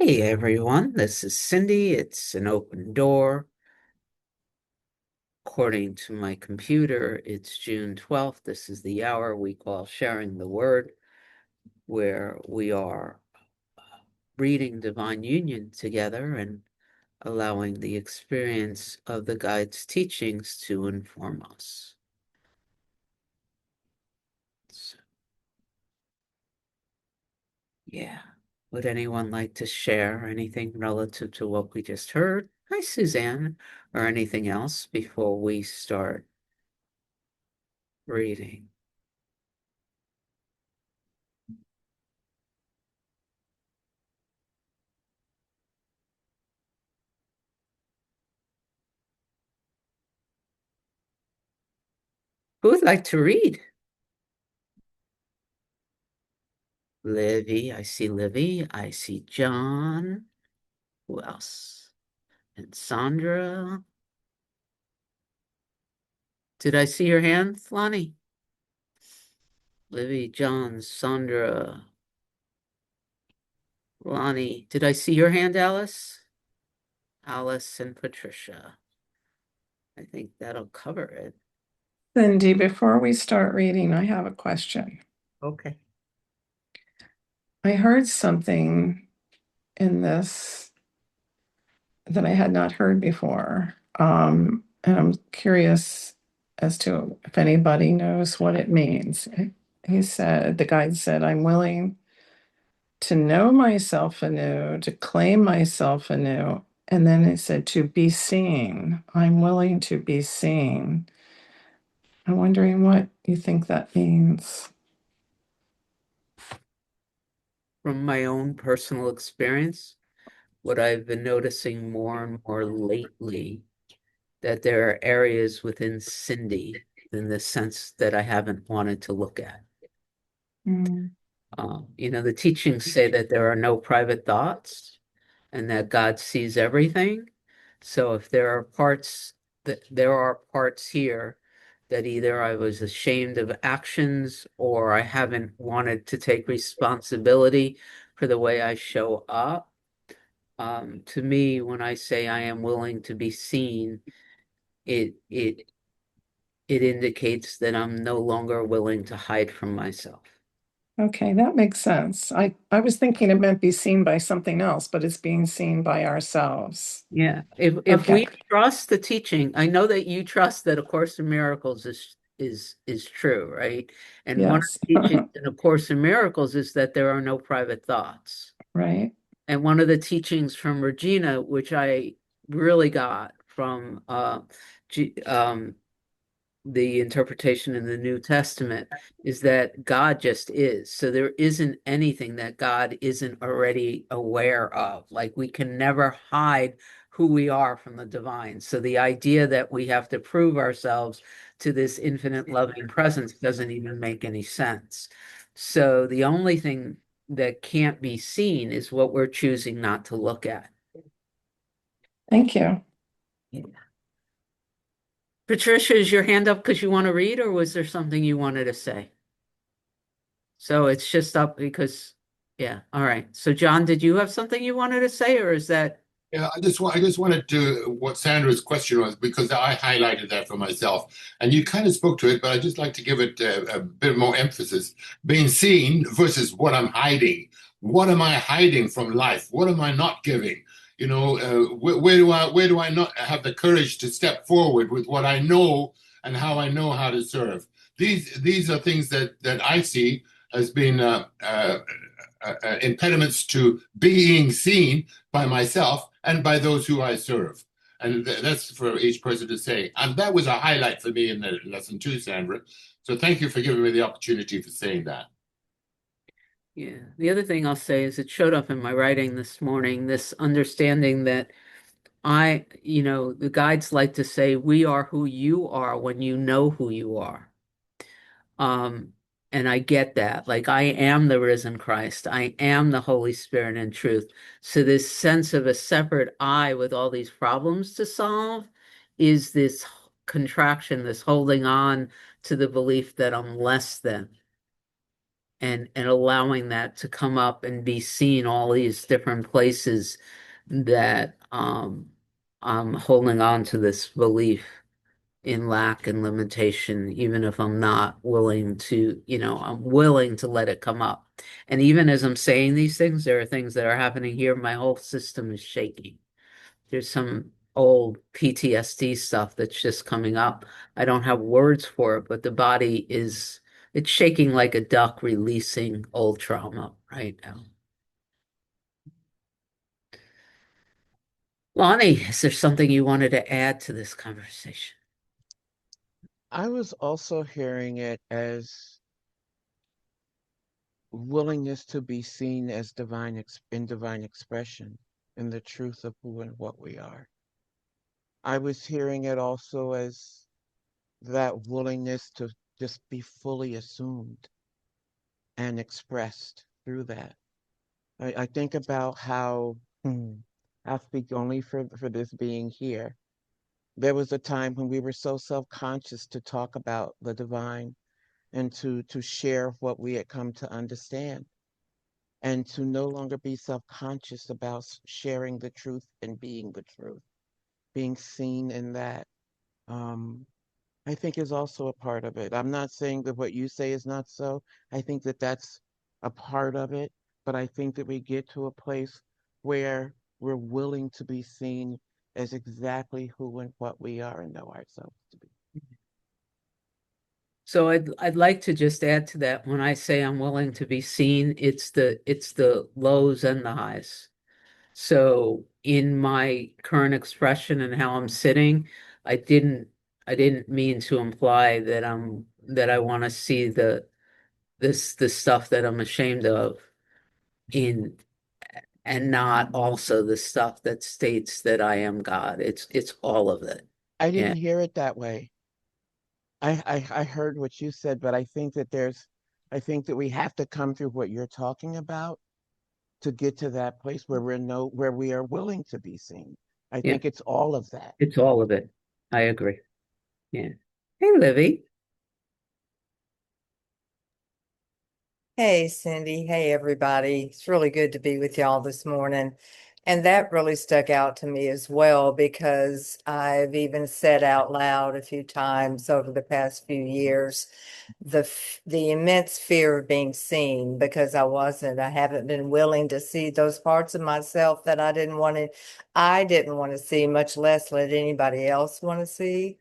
Hey everyone, this is Cindy. It's an open door. According to my computer, it's June 12th. This is the hour we call Sharing the Word, where we are reading Divine Union together and allowing the experience of the guide's teachings to inform us. So, yeah. Would anyone like to share anything relative to what we just heard? Hi, Suzanne, or anything else before we start reading? Who would like to read? Livy, I see Livy. I see John. Who else? And Sandra. Did I see your hand, Lonnie? Livy, John, Sandra, Lonnie. Did I see your hand, Alice? Alice and Patricia. I think that'll cover it. Cindy, before we start reading, I have a question. Okay. I heard something in this that I had not heard before. And I'm curious as to if anybody knows what it means. He said, the guide said, I'm willing to know myself anew, to claim myself anew. And then it said, to be seen. I'm willing to be seen. I'm wondering what you think that means. From my own personal experience, what I've been noticing more and more lately, that there are areas within Cindy in the sense that I haven't wanted to look at. Mm. The teachings say that there are no private thoughts and that God sees everything. So if there are parts here that either I was ashamed of actions or I haven't wanted to take responsibility for the way I show up. To me, when I say I am willing to be seen, it it it indicates that I'm no longer willing to hide from myself. Okay, that makes sense. I was thinking it meant be seen by something else, but it's being seen by ourselves. Yeah, if Okay, we trust the teaching, I know that you trust that A Course in Miracles is true, right? And one of yes, the teachings in A Course in Miracles is that there are no private thoughts. right. And one of the teachings from Regina, which I really got from G, the interpretation in the New Testament, is that God just is. So there isn't anything that God isn't already aware of. Like we can never hide who we are from the divine. So the idea that we have to prove ourselves to this infinite loving presence doesn't even make any sense. So the only thing that can't be seen is what we're choosing not to look at. Thank you. Patricia, is your hand up because you want to read, or was there something you wanted to say? So it's just up because, yeah, all right. So John, did you have something you wanted to say, or is that Yeah, I just wanted to what Sandra's question was because I highlighted that for myself, and you kind of spoke to it, but I'd just like to give it a bit more emphasis. Being seen versus what I'm hiding. What am I hiding from life? What am I not giving? Where do I not have the courage to step forward with what I know and how I know how to serve? These are things that I see as being impediments to being seen by myself and by those who I serve. And that's for each person to say. And that was a highlight for me in the lesson too, Sandra. So thank you for giving me the opportunity for saying that. yeah. The other thing I'll say is it showed up in my writing this morning, this understanding that the guides like to say, we are who you are when you know who you are. Um, and I get that. Like I am the risen Christ. I am the Holy Spirit and truth. So this sense of a separate I with all these problems to solve is this contraction, this holding on to the belief that I'm less than. and allowing that to come up and be seen all these different places that I'm holding on to this belief in lack and limitation, even if I'm not willing to, I'm willing to let it come up. And even as I'm saying these things, there are things that are happening here. My whole system is shaking. There's some old PTSD stuff that's just coming up. I don't have words for it, but the body it's shaking like a duck releasing old trauma right now. Lonnie, is there something you wanted to add to this conversation? I was also hearing it as willingness to be seen as in divine expression, in the truth of who and what we are. I was hearing it also as that willingness to just be fully assumed and expressed through that. I think about how I speak only for this being here. There was a time when we were so self-conscious to talk about the divine and to share what we had come to understand, and to no longer be self-conscious about sharing the truth and being the truth, being seen in that. Um, I think is also a part of it. I'm not saying that what you say is not so. I think that that's a part of it, but I think that we get to a place where we're willing to be seen as exactly who and what we are and know ourselves to be. So I'd like to just add to that. When I say I'm willing to be seen, it's the lows and the highs. So in my current expression and how I'm sitting, I didn't I didn't mean to imply that I want to see the stuff that I'm ashamed of in and not also the stuff that states that I am God. It's all of it. I Yeah. didn't hear it that way. I heard what you said, but I think that we have to come through what you're talking about to get to that place where where we are willing to be seen. I Yeah. think it's all of that. It's all of it. I agree. Yeah. Hey, Livy. Hey, Cindy. Hey, everybody. It's really good to be with y'all this morning. And that really stuck out to me as well because I've even said out loud a few times over the past few years the immense fear of being seen because I haven't been willing to see those parts of myself that I didn't want to see, much less let anybody else want to see.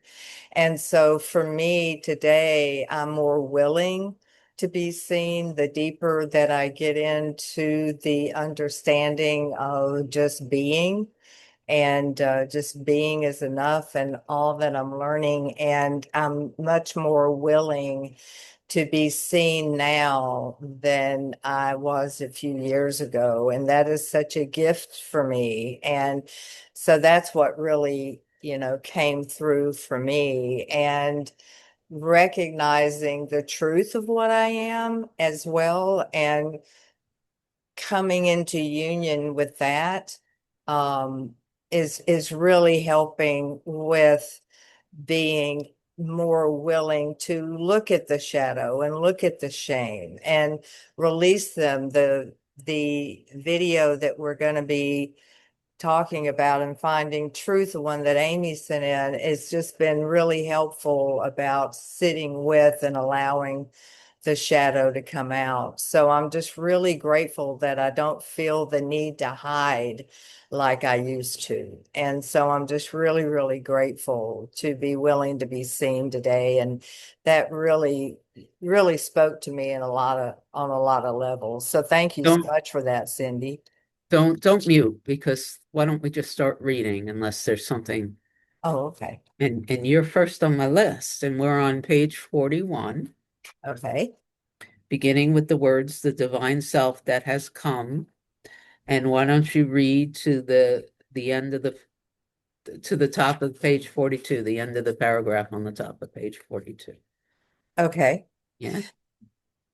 And so for me today, I'm more willing to be seen the deeper that I get into the understanding of just being and just being is enough and all that I'm learning. And I'm much more willing to be seen now than I was a few years ago. And that is such a gift for me. And so that's what really, came through for me. And recognizing the truth of what I am as well and coming into union with that um, is really helping with being more willing to look at the shadow and look at the shame and release them. The video that we're going to be talking about and finding truth, the one that Amy sent in, it's just been really helpful about sitting with and allowing the shadow to come out. So I'm just really grateful that I don't feel the need to hide like I used to. And so I'm just really, really grateful to be willing to be seen today. And that really, really spoke to me on a lot of levels. So thank you so Don't much for that, Cindy. don't mute because why don't we just start reading unless there's something Oh, okay. and you're first on my list and we're on page 41, Okay. beginning with the words the divine self that has come. And why don't you read to the end of the top of page 42, the end of the paragraph on the top of page 42. Okay. Yeah.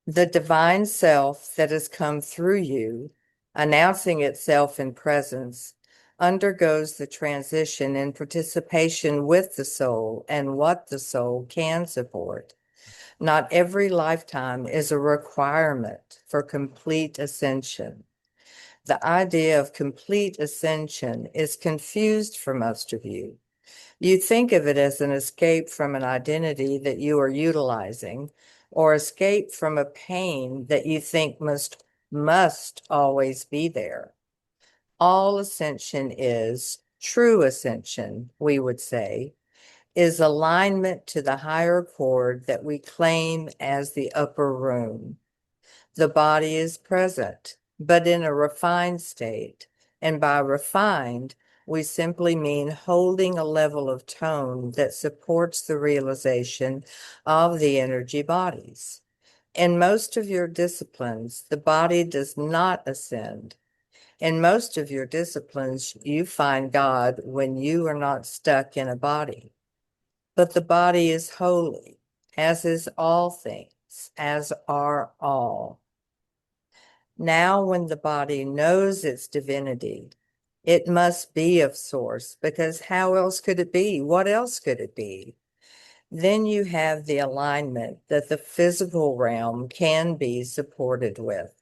The divine self that has come through you, announcing itself in presence, undergoes the transition in participation with the soul and what the soul can support. Not every lifetime is a requirement for complete ascension. The idea of complete ascension is confused for most of you. You think of it as an escape from an identity that you are utilizing, or escape from a pain that you think must always be there. All ascension is, true ascension, we would say, is alignment to the higher chord that we claim as the upper room. The body is present, but in a refined state. And by refined, we simply mean holding a level of tone that supports the realization of the energy bodies. In most of your disciplines, the body does not ascend. In most of your disciplines, you find God when you are not stuck in a body. But the body is holy, as is all things, as are all. Now, when the body knows its divinity, it must be of source, because how else could it be? What else could it be? Then you have the alignment that the physical realm can be supported with.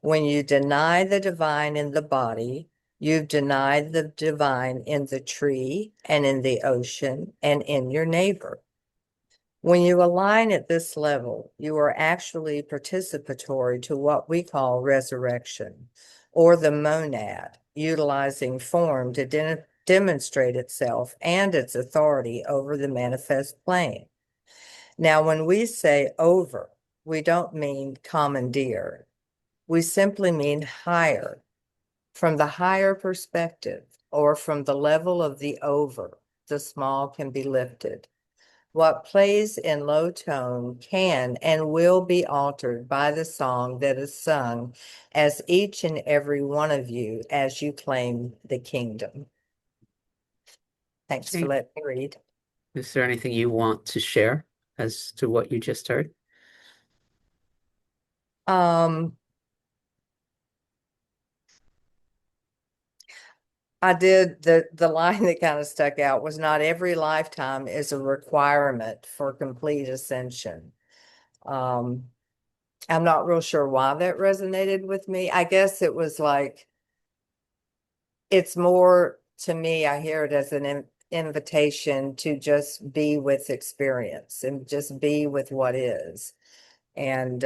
When you deny the divine in the body, you've denied the divine in the tree and in the ocean and in your neighbor. When you align at this level, you are actually participatory to what we call resurrection, or the monad, utilizing form to demonstrate itself and its authority over the manifest plane. Now, when we say over, we don't mean commandeer. We simply mean higher, from the higher perspective, or from the level of the over, the small can be lifted. What plays in low tone can and will be altered by the song that is sung as each and every one of you as you claim the kingdom. Thanks for letting me read. Is there anything you want to share as to what you just heard? I did the line that kind of stuck out was not every lifetime is a requirement for complete ascension. I'm not real sure why that resonated with me. I guess it was like, it's more to me, I hear it as an invitation to just be with experience and just be with what is. And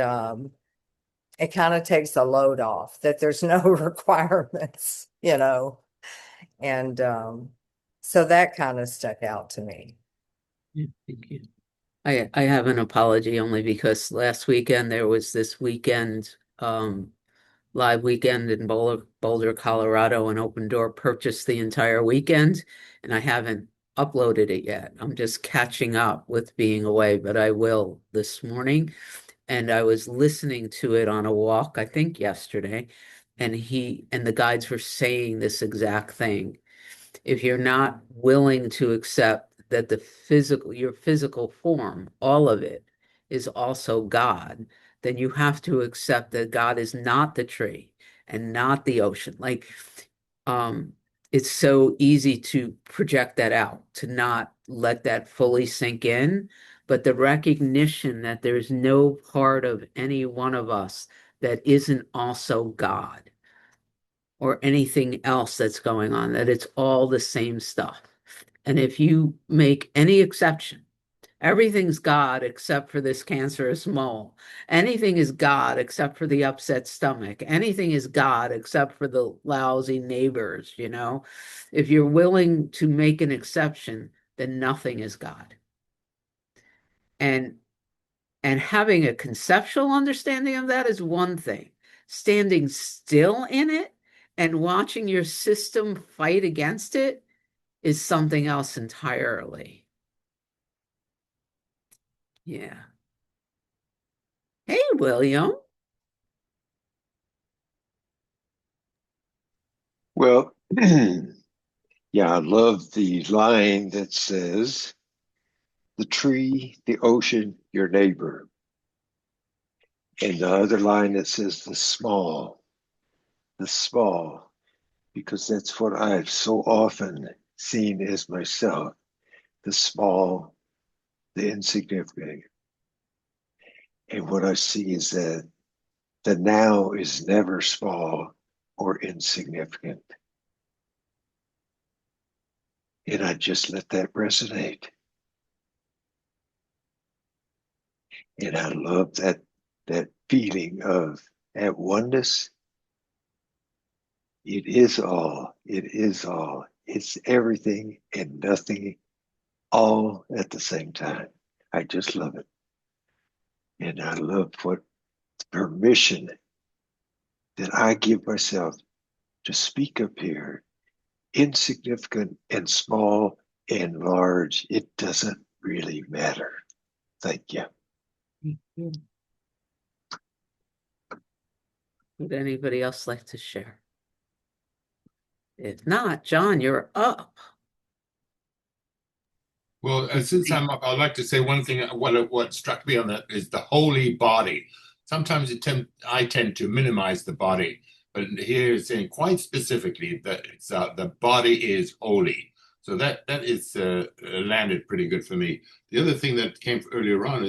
it kind of takes the load off that there's no requirements, you know. And so that kind of stuck out to me. Yeah, thank you. I have an apology only because last weekend there was this weekend live weekend in Boulder, Colorado, and Open Door purchased the entire weekend, and I haven't uploaded it yet. I'm just catching up with being away, but I will this morning. And I was listening to it on a walk, I think yesterday, and the guides were saying this exact thing. If you're not willing to accept that your physical form, all of it, is also God, then you have to accept that God is not the tree and not the ocean. Um, it's so easy to project that out, to not let that fully sink in. But the recognition that there's no part of any one of us that isn't also God or anything else that's going on, that it's all the same stuff. And if you make any exception, everything's God except for this cancerous mole. Anything is God except for the upset stomach. Anything is God except for the lousy neighbors, you know? If you're willing to make an exception, then nothing is God. And having a conceptual understanding of that is one thing. Standing still in it and watching your system fight against it is something else entirely. Yeah. Hey, William. Well, yeah, I love the line that says, the tree, the ocean, your neighbor. And the other line that says, the small, because that's what I've so often seen as myself, the small, the insignificant. And what I see is that the now is never small or insignificant. And I just let that resonate. And I love that feeling of at oneness. It is all. It is all. It's everything and nothing all at the same time. I just love it. And I love what permission that I give myself to speak up here, insignificant and small and large. It doesn't really matter. Thank you. Would anybody else like to share? If not, John, you're up. Well, since I'm up, I'd like to say one thing. What struck me on that is the holy body. Sometimes I tend to minimize the body, but here it's saying quite specifically that the body is holy. So that is landed pretty good for me. The other thing that came earlier on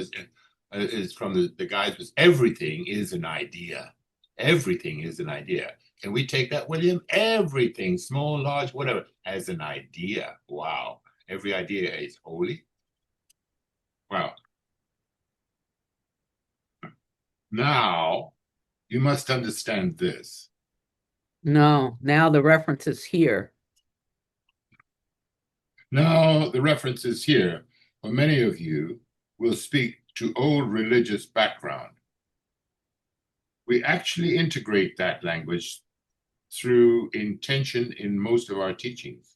is from the guys was everything is an idea. Everything is an idea. Can we take that, William? Everything, small, large, whatever, as an idea. Wow. Every idea is holy. Well, now you must understand this. No, now the reference is here. Now the reference is here, for many of you will speak to old religious background. We actually integrate that language through intention in most of our teachings.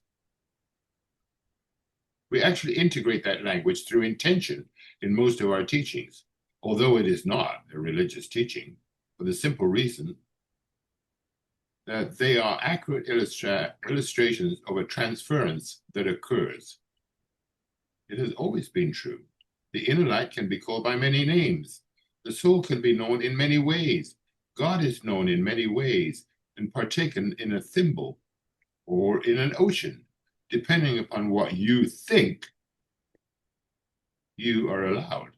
We actually integrate that language through intention in most of our teachings, although it is not a religious teaching, for the simple reason that they are accurate illustrations of a transference that occurs. It has always been true. The inner light can be called by many names. The soul can be known in many ways. God is known in many ways and partaken in a thimble or in an ocean, depending upon what you think you are allowed.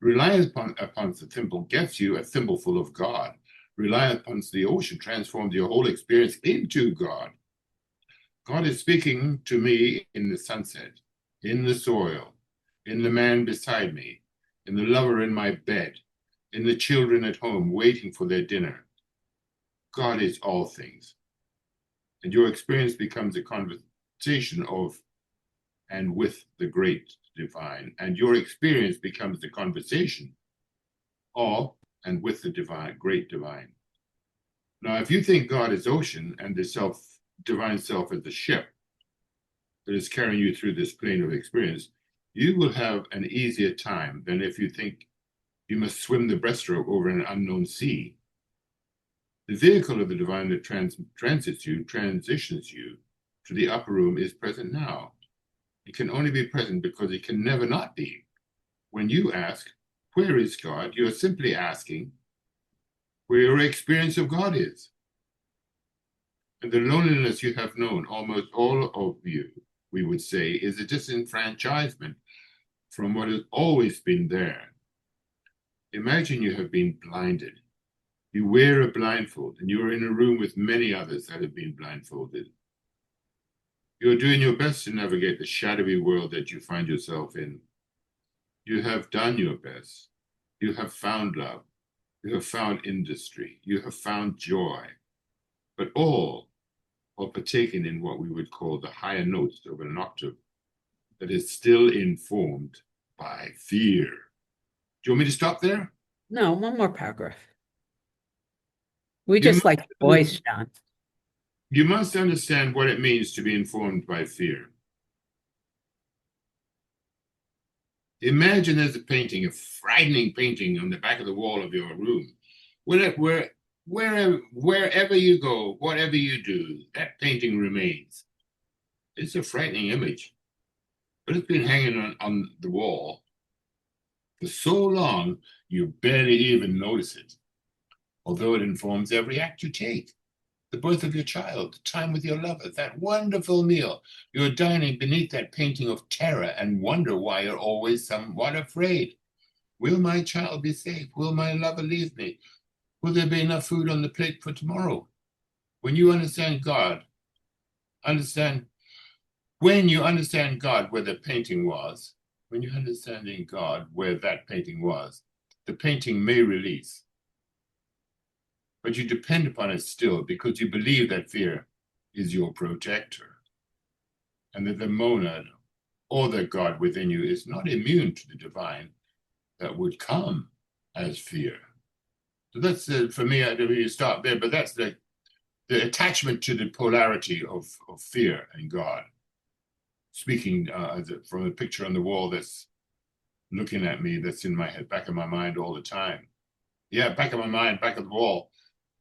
Relying upon the thimble gets you a thimbleful of God. Relying upon the ocean transforms your whole experience into God. God is speaking to me in the sunset, in the soil, in the man beside me, in the lover in my bed, in the children at home waiting for their dinner. God is all things. And your experience becomes a conversation of and with the great divine. And your experience becomes the conversation of and with the divine, great divine. Now, if you think God is ocean and the divine self is the ship that is carrying you through this plane of experience, you will have an easier time than if you think you must swim the breaststroke over an unknown sea. The vehicle of the divine that transitions you to the upper room is present now. It can only be present because it can never not be. When you ask, where is God? You're simply asking where your experience of God is. And the loneliness you have known, almost all of you, we would say, is a disenfranchisement from what has always been there. Imagine you have been blinded. You wear a blindfold and you're in a room with many others that have been blindfolded. You're doing your best to navigate the shadowy world that you find yourself in. You have done your best. You have found love. You have found industry. You have found joy. But all are partaken in what we would call the higher notes of an octave that is still informed by fear. Do you want me to stop there? No, one more paragraph. We You just like must- voice, John. You must understand what it means to be informed by fear. Imagine there's a painting, a frightening painting on the back of the wall of your room. Wherever you go, whatever you do, that painting remains. It's a frightening image, but it's been hanging on the wall for so long, you barely even notice it, although it informs every act you take. The birth of your child, the time with your lover, that wonderful meal. You're dining beneath that painting of terror and wonder why you're always somewhat afraid. Will my child be safe? Will my lover leave me? Will there be enough food on the plate for tomorrow? When you understand God, understand when you understand God where the painting was, when you're understanding God where that painting was, the painting may release. But you depend upon it still because you believe that fear is your protector and that the monad or the God within you is not immune to the divine that would come as fear. So that's for me, I don't really start there, but that's the attachment to the polarity of fear and God. Speaking from a picture on the wall that's looking at me, that's in my head, back of my mind all the time. Yeah, back of my mind, back of the wall.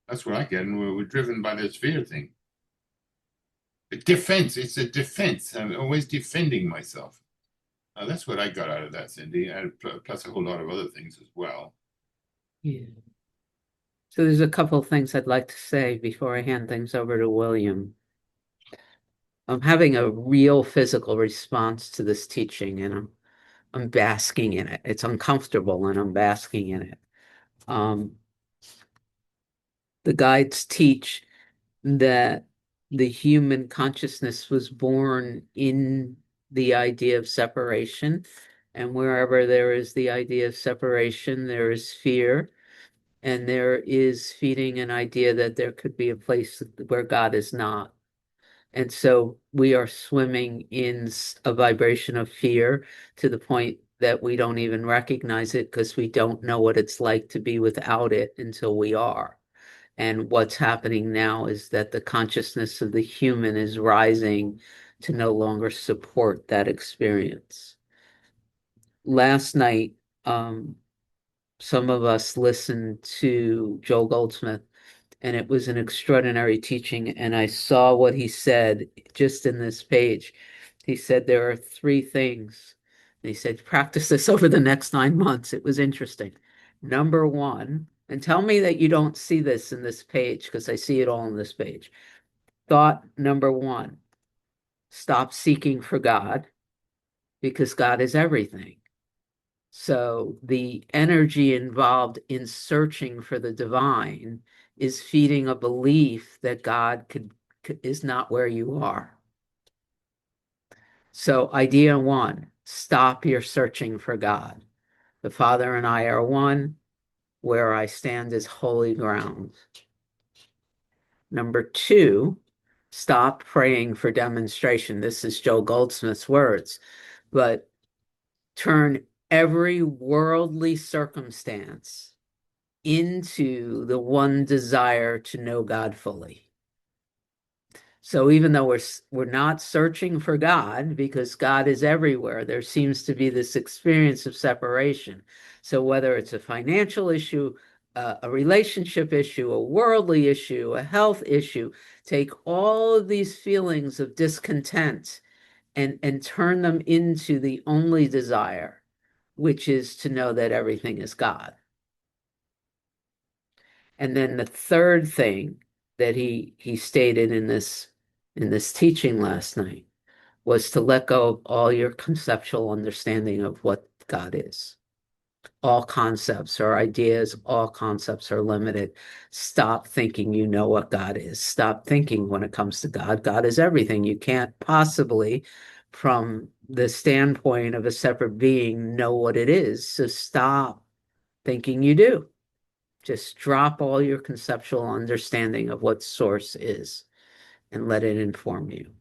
That's what I get, and we're driven by this fear thing. Defense, it's a defense. I'm always defending myself. That's what I got out of that, Cindy, and plus a whole lot of other things as well. Yeah. So there's a couple of things I'd like to say before I hand things over to William. I'm having a real physical response to this teaching, and I'm basking in it. It's uncomfortable, and I'm basking in it. The guides teach that the human consciousness was born in the idea of separation, and wherever there is the idea of separation, there is fear, and there is feeding an idea that there could be a place where God is not. And so we are swimming in a vibration of fear to the point that we don't even recognize it because we don't know what it's like to be without it until we are. And what's happening now is that the consciousness of the human is rising to no longer support that experience. Last night, some of us listened to Joel Goldsmith, and it was an extraordinary teaching. And I saw what he said just in this page. He said there are three things. And he said, practice this over the next 9 months. It was interesting. Number one, and tell me that you don't see this in this page because I see it all in this page. Thought number one, stop seeking for God because God is everything. So the energy involved in searching for the divine is feeding a belief that God is not where you are. So idea one, stop your searching for God. The Father and I are one. Where I stand is holy ground. Number two, stop praying for demonstration. This is Joe Goldsmith's words, but turn every worldly circumstance into the one desire to know God fully. So even though we're not searching for God because God is everywhere, there seems to be this experience of separation. So whether it's a financial issue, a relationship issue, a worldly issue, a health issue, take all of these feelings of discontent and turn them into the only desire, which is to know that everything is God. And then the third thing that he stated in this teaching last night was to let go of all your conceptual understanding of what God is. All concepts are ideas, all concepts are limited. Stop thinking you know what God is. Stop thinking when it comes to God, God is everything. You can't possibly, from the standpoint of a separate being, know what it is. So stop thinking you do. Just drop all your conceptual understanding of what source is and let it inform you.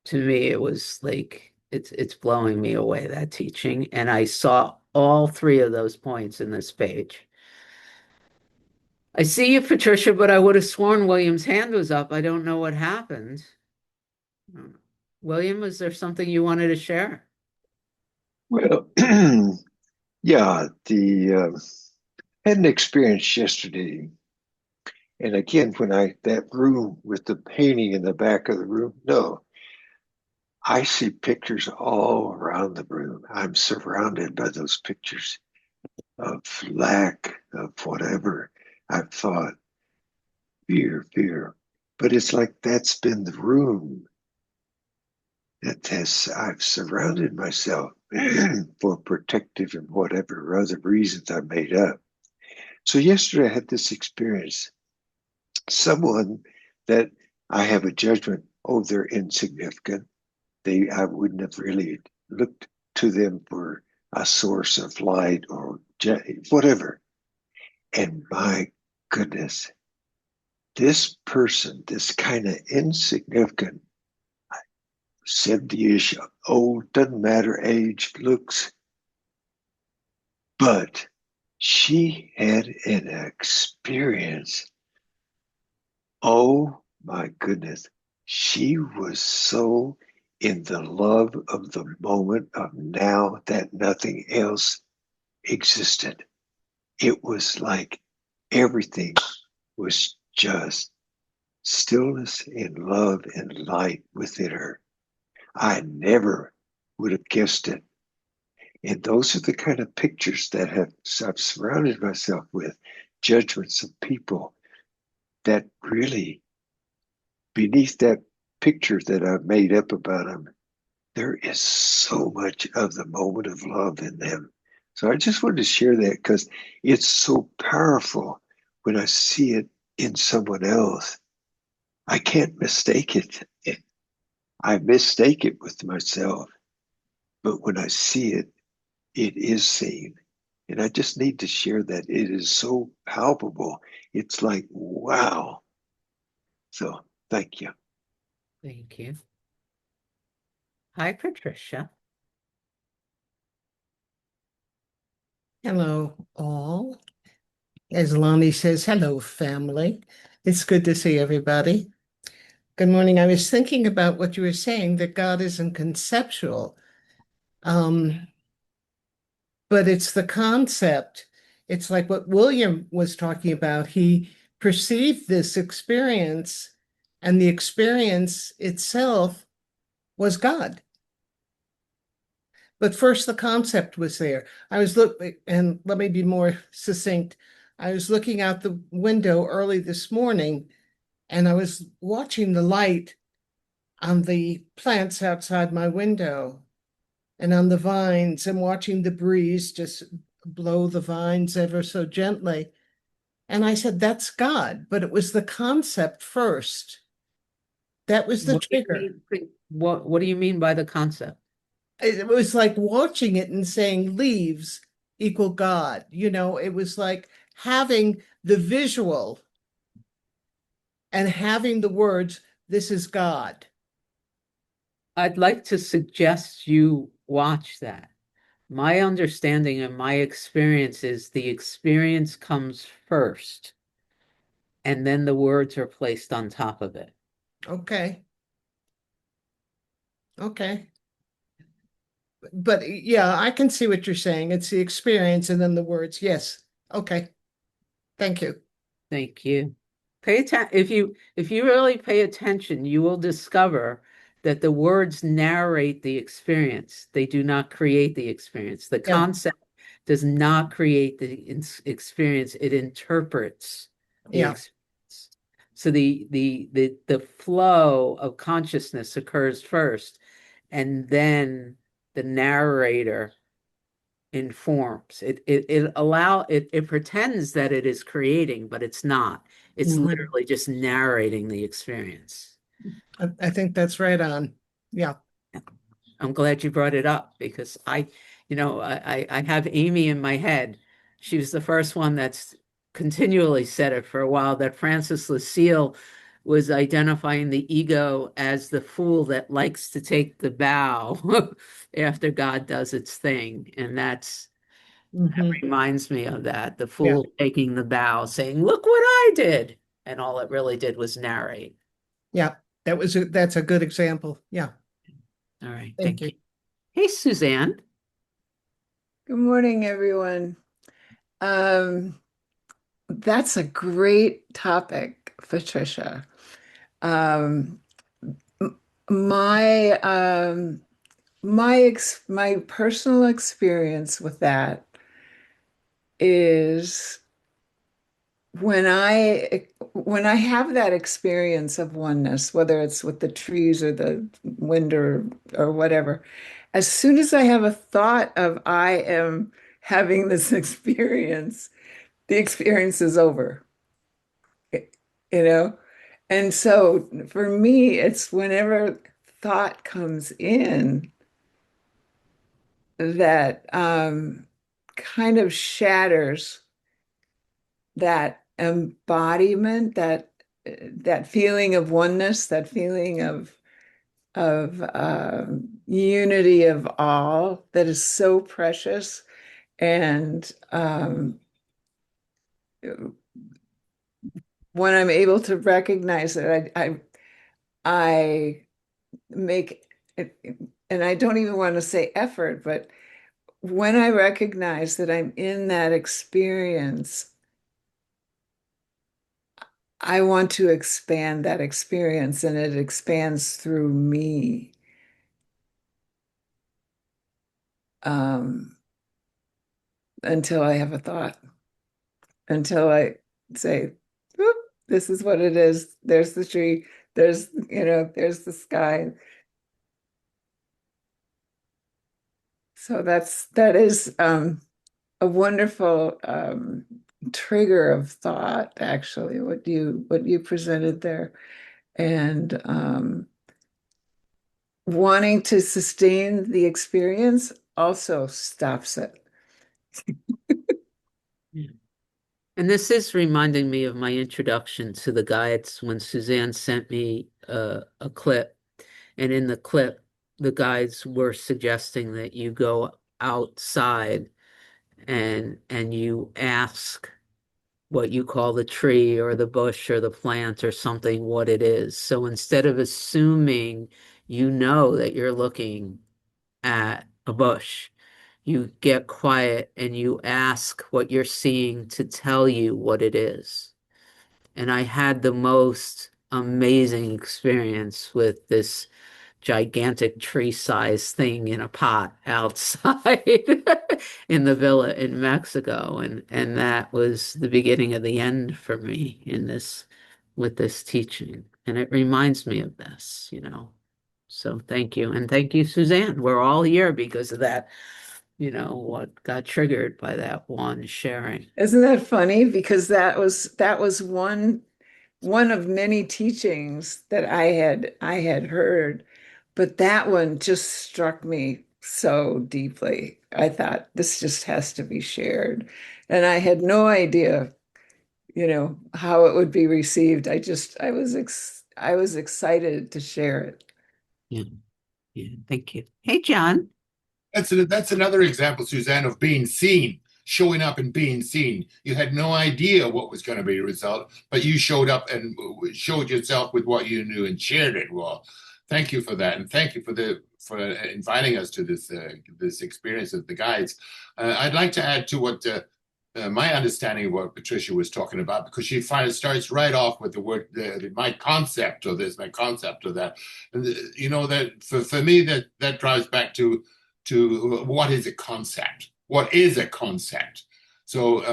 To me, it was like it's blowing me away, that teaching. And I saw all three of those points in this page. I see you, Patricia, but I would have sworn William's hand was up. I don't know what happened. William, was there something you wanted to share? Well, yeah, had an experience yesterday, and again, when that room with the painting in the back of the room, no, I see pictures all around the room. I'm surrounded by those pictures of lack of whatever I've thought, fear, fear. But it's like that's been the room that has I've surrounded myself for protective and whatever other reasons I made up. So yesterday I had this experience. Someone that I have a judgment, oh, they're insignificant. I wouldn't have really looked to them for a source of light or whatever. And my goodness, this person, this kind of insignificant, 70-ish old, doesn't matter age, looks, but she had an experience. Oh my goodness. She was so in the love of the moment of now that nothing else existed. It was like everything was just stillness and love and light within her. I never would have guessed it. And those are the kind of pictures that I've surrounded myself with, judgments of people that really, beneath that picture that I've made up about them, there is so much of the moment of love in them. So I just wanted to share that because it's so powerful when I see it in someone else. I can't mistake it. I mistake it with myself, but when I see it, it is seen. And I just need to share that it is so palpable. It's like, wow. So thank you. Thank you. Hi, Patricia. Hello, all. As Lonnie says, hello, family. It's good to see everybody. Good morning. I was thinking about what you were saying, that God isn't conceptual, but it's the concept. It's like what William was talking about. He perceived this experience, and the experience itself was God. But first, the concept was there. I was looking, and let me be more succinct. I was looking out the window early this morning, and I was watching the light on the plants outside my window and on the vines, and watching the breeze just blow the vines ever so gently. And I said, that's God. But it was the concept first. That was the What do you trigger. mean? What do you mean by the concept? It was like watching it and saying leaves equal God. It was like having the visual and having the words, this is God. I'd like to suggest you watch that. My understanding and my experience is the experience comes first, and then the words are placed on top of it. Okay. Okay. But yeah, I can see what you're saying. It's the experience and then the words. Yes. Okay. Thank you. Thank you. Pay attention. If you really pay attention, you will discover that the words narrate the experience. They do not create the experience. The Yeah. concept does not create the experience. It interprets the Yeah. experience. So the flow of consciousness occurs first, and then the narrator informs. It pretends that it is creating, but it's not. It's Mhm. literally just narrating the experience. I think that's right on. Yeah. I'm glad you brought it up because I have Amy in my head. She was the first one that's continually said it for a while, that Francis Lucille was identifying the ego as the fool that likes to take the bow after God does its thing. And that Hmm. reminds me of that. The Yeah. fool taking the bow, saying, "Look what I did." And all it really did was narrate. Yeah. That's a good example. Yeah. All right, Thank thank you. you. Hey, Suzanne. Good morning, everyone. Um, that's a great topic, Patricia. Um, m- my my personal experience with that is when I have that experience of oneness, whether it's with the trees or the wind or whatever, as soon as I have a thought of I am having this experience, the experience is over, you know? And so for me, it's whenever thought comes in that kind of shatters that embodiment, that feeling of oneness, that feeling of unity of all that is so precious. And when I'm able to recognize it, I make it, and I don't even want to say effort, but when I recognize that I'm in that experience, I want to expand that experience and it expands through me. Until I have a thought, until I say, "Whoop, this is what it is. There's the tree. There's the sky." So that is a wonderful trigger of thought, actually, what you presented there. And wanting to sustain the experience also stops it. Yeah. And this is reminding me of my introduction to the guides when Suzanne sent me a clip. And in the clip, the guides were suggesting that you go outside and you ask what you call the tree or the bush or the plant or something what it is. So instead of assuming you know that you're looking at a bush, you get quiet and you ask what you're seeing to tell you what it is. And I had the most amazing experience with this gigantic tree-sized thing in a pot outside in the villa in Mexico. And that was the beginning of the end for me in this with this teaching. And it reminds me of this, you know. So thank you. And thank you, Suzanne. We're all here because of that, you know, what got triggered by that one sharing. Isn't that funny? Because that was one of many teachings that I had heard, but that one just struck me so deeply. I thought this just has to be shared. And I had no idea, how it would be received. I was excited to share it. Yeah. Yeah. Thank you. Hey, John. That's another example, Suzanne, of being seen, showing up and being seen. You had no idea what was going to be the result, but you showed up and showed yourself with what you knew and shared it. Well, thank you for that, and thank you for inviting us to this experience of the guides. I'd like to add to what my understanding of what Patricia was talking about, because she starts right off with the word my concept of this, my concept of that, and you know that for me that drives back to what is a concept? What is a concept? So,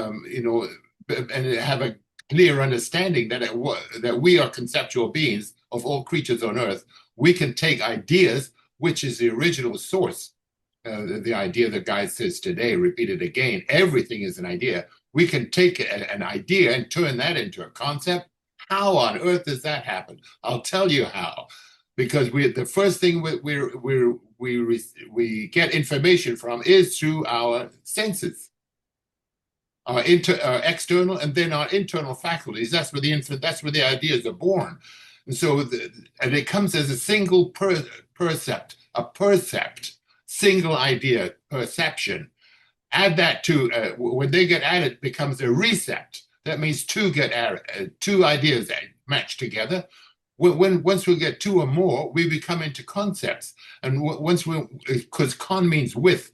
and have a clear understanding that we are conceptual beings of all creatures on earth. We can take ideas, which is the original source, the idea that Guy says today, repeated again, everything is an idea. We can take an idea and turn that into a concept. How on earth does that happen? I'll tell you how. Because the first thing we get information from is through our senses, our external and then our internal faculties. That's where the ideas are born, and so and it comes as a single percept, single idea, perception. Add that to when they get added, it becomes a recept. That means two ideas match together. Once we get two or more, we become into concepts. And because con means with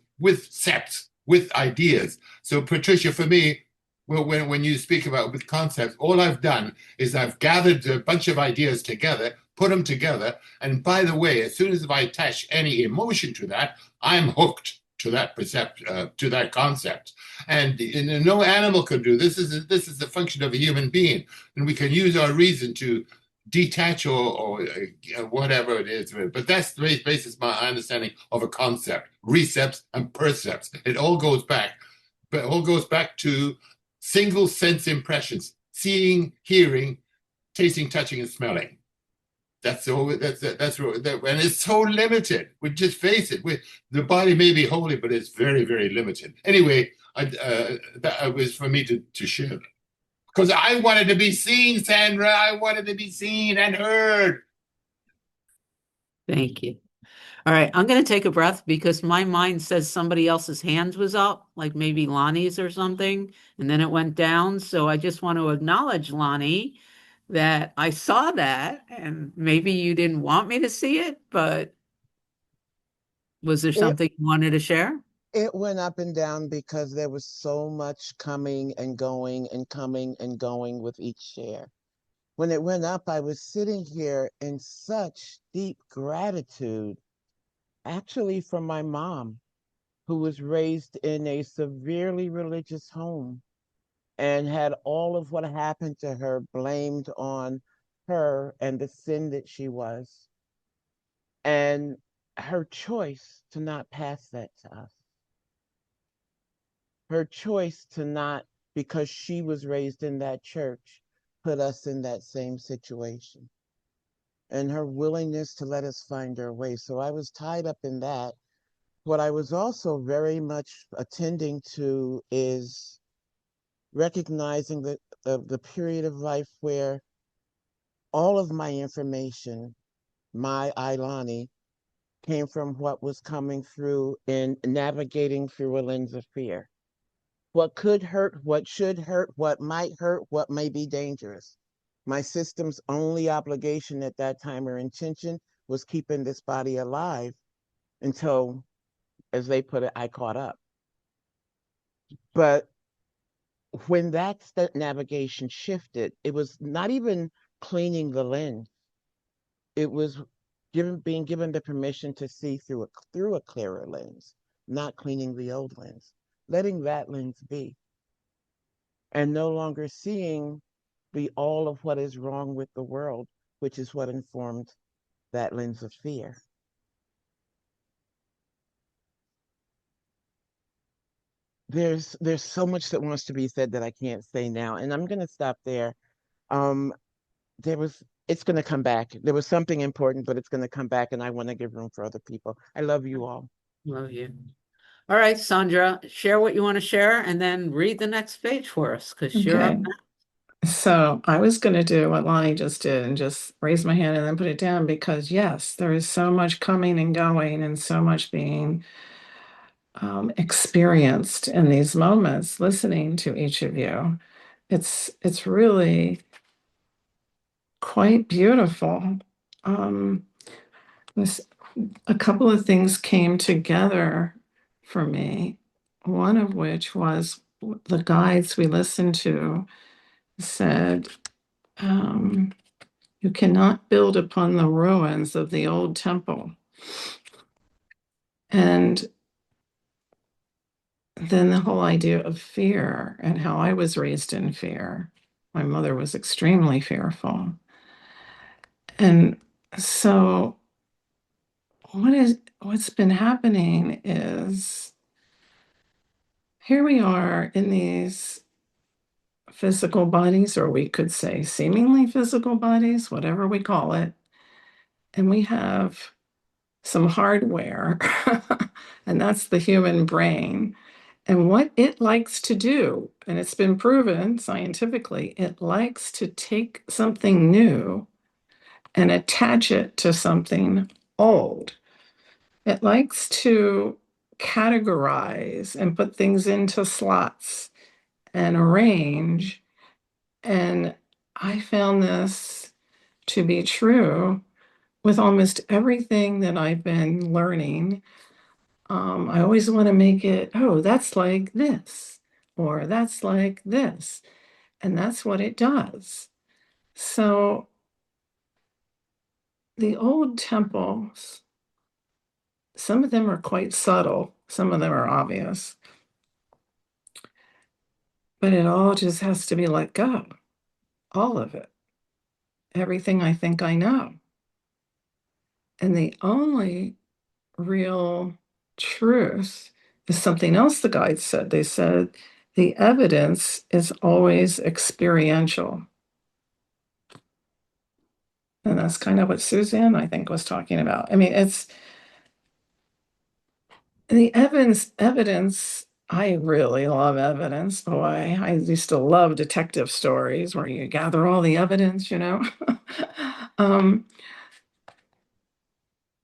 septs, with ideas. So Patricia, for me, when you speak about with concepts, all I've done is I've gathered a bunch of ideas together, put them together. And by the way, as soon as I attach any emotion to that, I'm hooked to that to that concept. And no animal could do this. This is the function of a human being, and we can use our reason to detach or whatever it is. But that's the basis my understanding of a concept: recepts and percepts. It all goes back, but it all goes back to single sense impressions: seeing, hearing, tasting, touching, and smelling. That's all. And it's so limited. We just face it. The body may be holy, but it's very, very limited. Anyway, that was for me to share, because I wanted to be seen, Sandra. I wanted to be seen and heard. Thank you. All right, I'm going to take a breath because my mind says somebody else's hands was up, like maybe Lonnie's or something, and then it went down. So I just want to acknowledge, Lonnie, that I saw that, and maybe you didn't want me to see it, but was there It something you wanted to share? it went up and down because there was so much coming and going and coming and going with each share. When it went up, I was sitting here in such deep gratitude, actually from my mom, who was raised in a severely religious home and had all of what happened to her blamed on her and the sin that she was, and her choice to not pass that to us. Her choice to not, because she was raised in that church, put us in that same situation. And her willingness to let us find our way. So I was tied up in that. What I was also very much attending to is recognizing the period of life where all of my information, my Ilani, came from what was coming through in navigating through a lens of fear. What could hurt, what should hurt, what might hurt, what may be dangerous. My system's only obligation at that time or intention was keeping this body alive until, as they put it, I caught up. But when that navigation shifted, it was not even cleaning the lens. It was being given the permission to see through a clearer lens, not cleaning the old lens, letting that lens be, and no longer seeing the all of what is wrong with the world, which is what informed that lens of fear. There's so much that wants to be said that I can't say now, and I'm gonna stop there. Um, it's gonna come back. There was something important, but it's gonna come back, and I want to give room for other people. I love you all. Love you. All right, Sandra, share what you want to share and then read the next page for us because you're up Okay. So I was going to do what Lonnie just did and just raise my hand and then put it down because, yes, there is so much coming and going and so much being experienced in these moments, listening to each of you. It's really quite beautiful. Um, this, a couple of things came together for me, one of which was the guides we listened to said, you cannot build upon the ruins of the old temple. And then the whole idea of fear and how I was raised in fear. My mother was extremely fearful. And so what's been happening is here we are in these physical bodies, or we could say seemingly physical bodies, whatever we call it. And we have some hardware, and that's the human brain. And what it likes to do, and it's been proven scientifically, it likes to take something new and attach it to something old. It likes to categorize and put things into slots and arrange. And I found this to be true with almost everything that I've been learning. I always want to make it, oh, that's like this, or that's like this. And that's what it does. So the old temples, some of them are quite subtle. Some of them are obvious. But it all just has to be let go. All of it. Everything I think I know. And the only real truth is something else the guides said. They said the evidence is always experiential. And that's kind of what Suzanne, I think, was talking about. I mean, it's the evidence. I really love evidence. Boy, I used to love detective stories where you gather all the evidence, you know. um,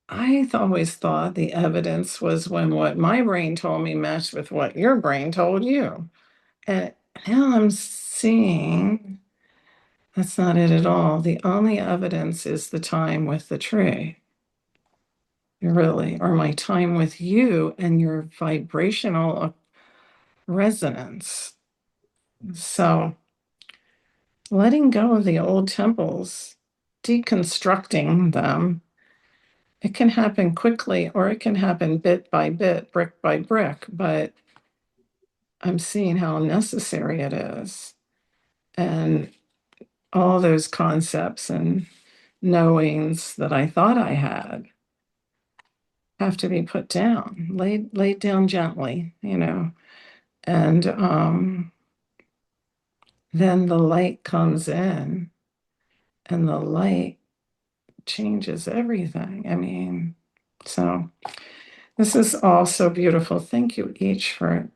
I always thought the evidence was when what my brain told me matched with what your brain told you. And now I'm seeing that's not it at all. The only evidence is the time with the tree, really, or my time with you and your vibrational resonance. So letting go of the old temples, deconstructing them, it can happen quickly or it can happen bit by bit, brick by brick, but I'm seeing how necessary it is. And all those concepts and knowings that I thought I had have to be put down, laid down gently, you know. And then the light comes in and the light changes everything. I mean, so this is all so beautiful. Thank you each for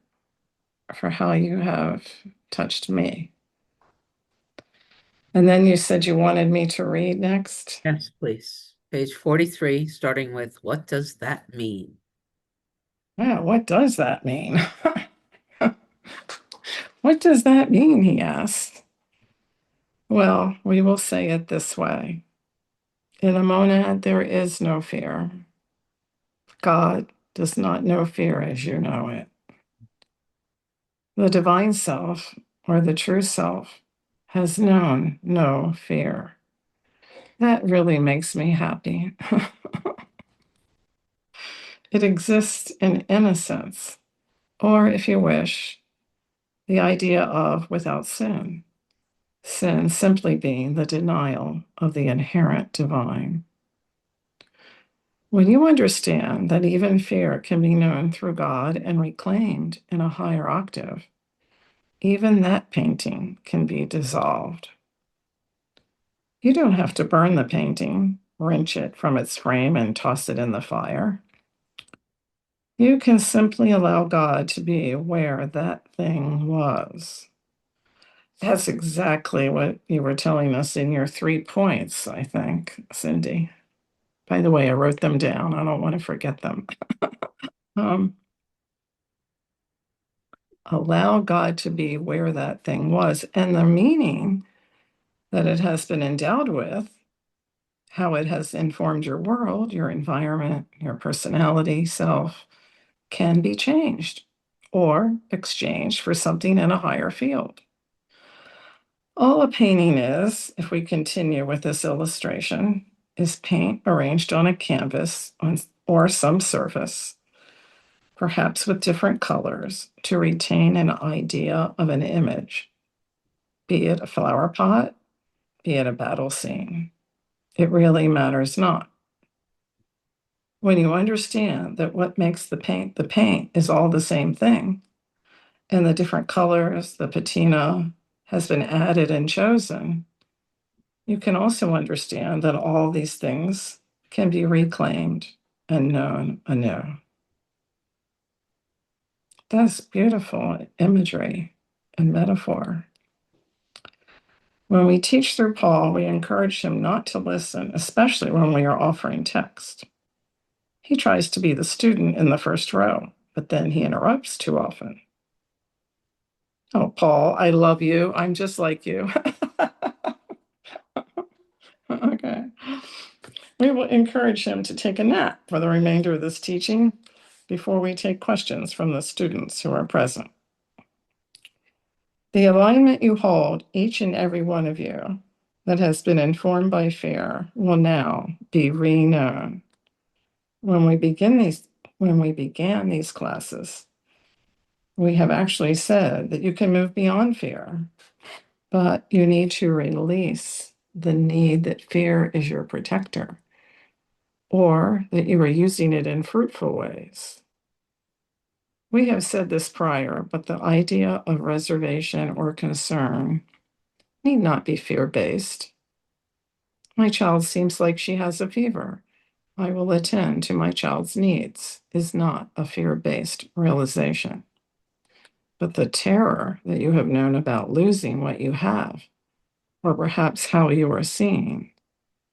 how you have touched me. And then you said you wanted me to read next. Yes, please. Page 43, starting with what does that mean? Wow, what does that mean? What does that mean? He asked. Well, we will say it this way. In a monad, there is no fear. God does not know fear as you know it. The divine self, or the true self, has known no fear. That really makes me happy. It exists in innocence, or if you wish, the idea of without sin. Sin simply being the denial of the inherent divine. When you understand that even fear can be known through God and reclaimed in a higher octave, even that painting can be dissolved. You don't have to burn the painting, wrench it from its frame, and toss it in the fire. You can simply allow God to be where that thing was. That's exactly what you were telling us in your 3 points, I think, Cindy. By the way, I wrote them down. I don't want to forget them. um, Allow God to be where that thing was and the meaning that it has been endowed with, how it has informed your world, your environment, your personality, self, can be changed or exchanged for something in a higher field. All a painting is, if we continue with this illustration, is paint arranged on a canvas or some surface, perhaps with different colors, to retain an idea of an image, be it a flower pot, be it a battle scene. It really matters not. When you understand that what makes the paint is all the same thing, and the different colors, the patina has been added and chosen, you can also understand that all these things can be reclaimed and known anew. That's beautiful imagery and metaphor. When we teach through Paul, we encourage him not to listen, especially when we are offering text. He tries to be the student in the first row, but then he interrupts too often. Oh, Paul, I love you. I'm just like you. Okay. We will encourage him to take a nap for the remainder of this teaching before we take questions from the students who are present. The alignment you hold, each and every one of you, that has been informed by fear will now be re-known. When we begin these when we began these classes, we have actually said that you can move beyond fear, but you need to release the need that fear is your protector or that you are using it in fruitful ways. We have said this prior, but the idea of reservation or concern need not be fear-based. My child seems like she has a fever. I will attend to my child's needs is not a fear-based realization. But the terror that you have known about losing what you have, or perhaps how you are seen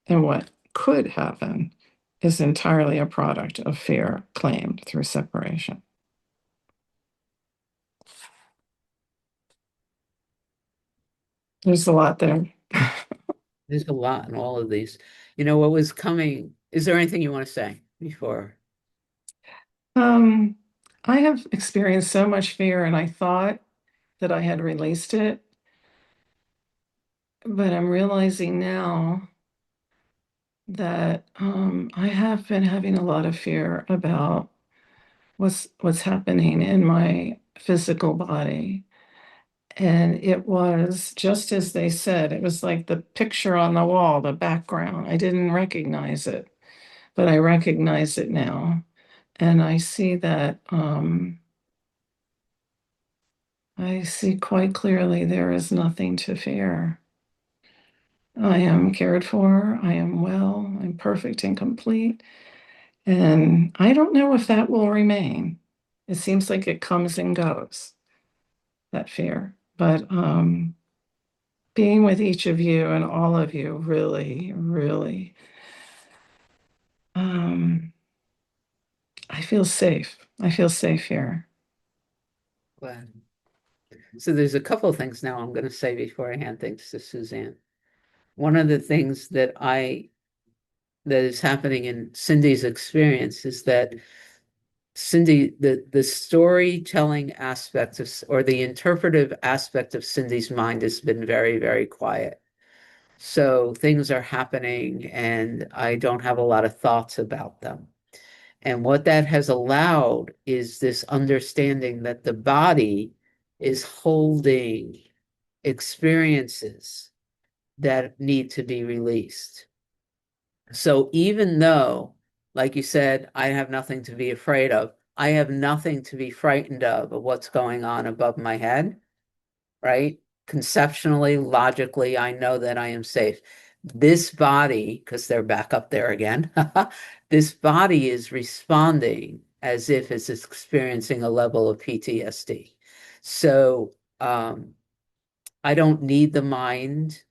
and what could happen, is entirely a product of fear claimed through separation. There's a lot there. There's a lot in all of these. You know, what was coming, is there anything you want to say before? Um, I have experienced so much fear, and I thought that I had released it, but I'm realizing now that I have been having a lot of fear about what's happening in my physical body. And it was just as they said, it was like the picture on the wall, the background. I didn't recognize it, but I recognize it now. And I see that I see quite clearly there is nothing to fear. I am cared for, I am well, I'm perfect and complete. And I don't know if that will remain. It seems like it comes and goes, that fear. But being with each of you and all of you really, really, I feel safe. I feel safe here. Glad. So there's a couple of things now I'm going to say before I hand things to Suzanne. One of the things that is happening in Cindy's experience is that Cindy, the storytelling aspect of, or the interpretive aspect of Cindy's mind has been very, very quiet. So things are happening and I don't have a lot of thoughts about them. And what that has allowed is this understanding that the body is holding experiences that need to be released. So even though, like you said, I have nothing to be afraid of, I have nothing to be frightened of what's going on above my head, right? Conceptually, logically, I know that I am safe. This body, because they're back up there again, this body is responding as if it's experiencing a level of PTSD. So I don't need the mind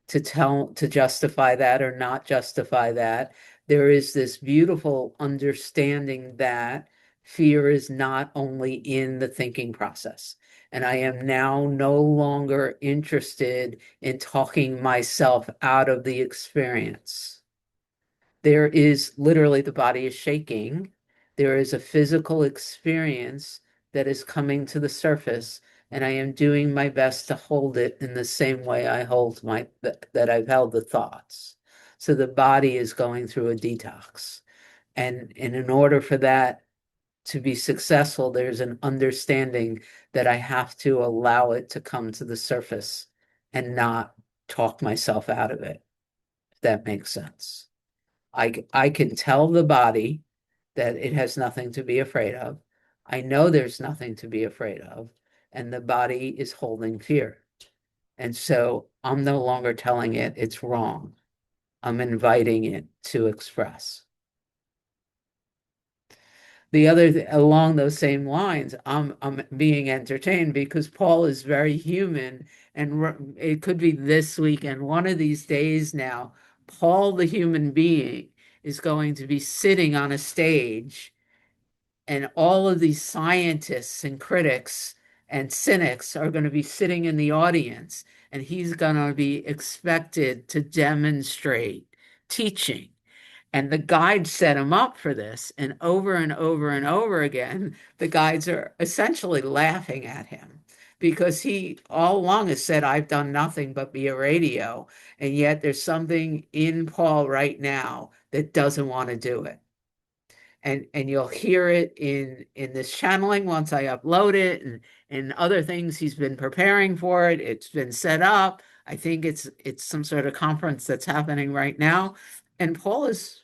to justify that or not justify that. There is this beautiful understanding that fear is not only in the thinking process. And I am now no longer interested in talking myself out of the experience. There is literally the body is shaking. There is a physical experience that is coming to the surface, and I am doing my best to hold it in the same way I hold that I've held the thoughts. So the body is going through a detox. And in order for that to be successful, there's an understanding that I have to allow it to come to the surface and not talk myself out of it, if that makes sense. I can tell the body that it has nothing to be afraid of. I know there's nothing to be afraid of, and the body is holding fear. And so I'm no longer telling it it's wrong. I'm inviting it to express. The other along those same lines, I'm being entertained because Paul is very human, and it could be this week and one of these days now, Paul the human being is going to be sitting on a stage, and all of these scientists and critics and cynics are going to be sitting in the audience, and he's going to be expected to demonstrate teaching. And the guides set him up for this. And over and over and over again, the guides are essentially laughing at him because he all along has said, I've done nothing but be a radio. And yet there's something in Paul right now that doesn't want to do it. and you'll hear it in this channeling once I upload it, and other things he's been preparing for it. It's been set up. I think it's some sort of conference that's happening right now, and Paul is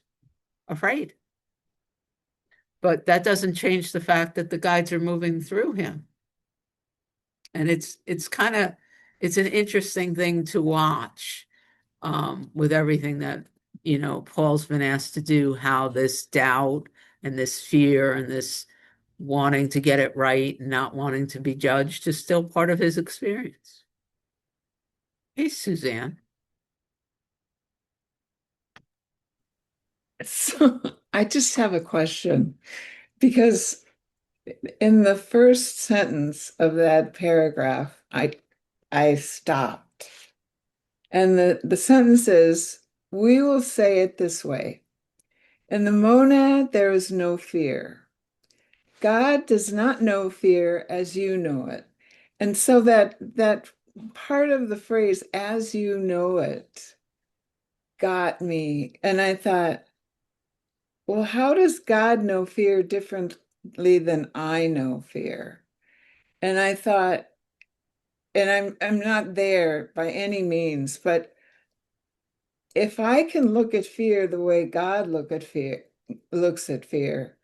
afraid. But that doesn't change the fact that the guides are moving through him. And it's kind of it's an interesting thing to watch, with everything that Paul's been asked to do, how this doubt and this fear and this wanting to get it right and not wanting to be judged is still part of his experience. Hey, Suzanne. So I just have a question because in the first sentence of that paragraph, I stopped. And the sentence is, we will say it this way. In the monad, there is no fear. God does not know fear as you know it. And so that part of the phrase, as you know it, got me. And I thought, well, how does God know fear differently than I know fear? And I thought, and I'm not there by any means, but if I can look at fear the way God looks at fear,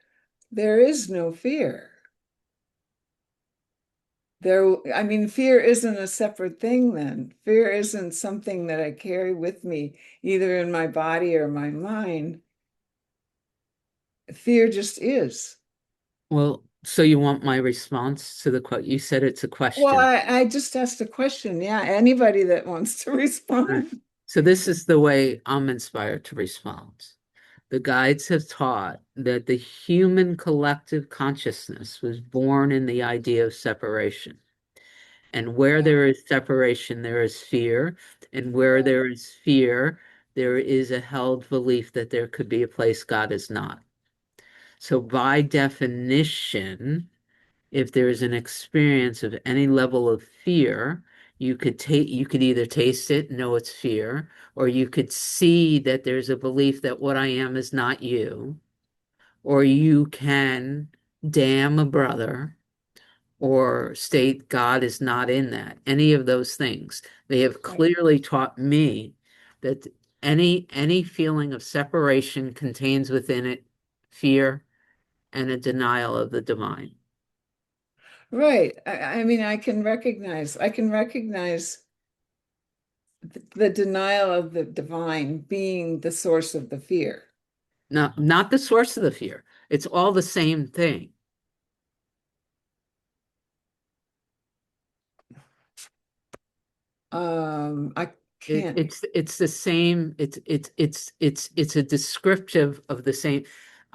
there is no fear. I mean, fear isn't a separate thing then. Fear isn't something that I carry with me, either in my body or my mind. Fear just is. Well, so you want my response to the quote? You said it's a Well, question. I just asked a question. Yeah, anybody that wants to Right. respond. So this is the way I'm inspired to respond. The guides have taught that the human collective consciousness was born in the idea of separation. And where there is separation, there is fear. And where there is fear, there is a held belief that there could be a place God is not. So by definition, if there is an experience of any level of fear, you could either taste it, know it's fear, or you could see that there's a belief that what I am is not you, or you can damn a brother or state God is not in that. Any of those things. They have clearly taught me that any feeling of separation contains within it fear and a denial of the divine. Right. I mean, I can recognize the denial of the divine being the source of the fear. No, not the source of the fear. It's all the same thing. I It, can't. it's the same. It's a descriptive of the same.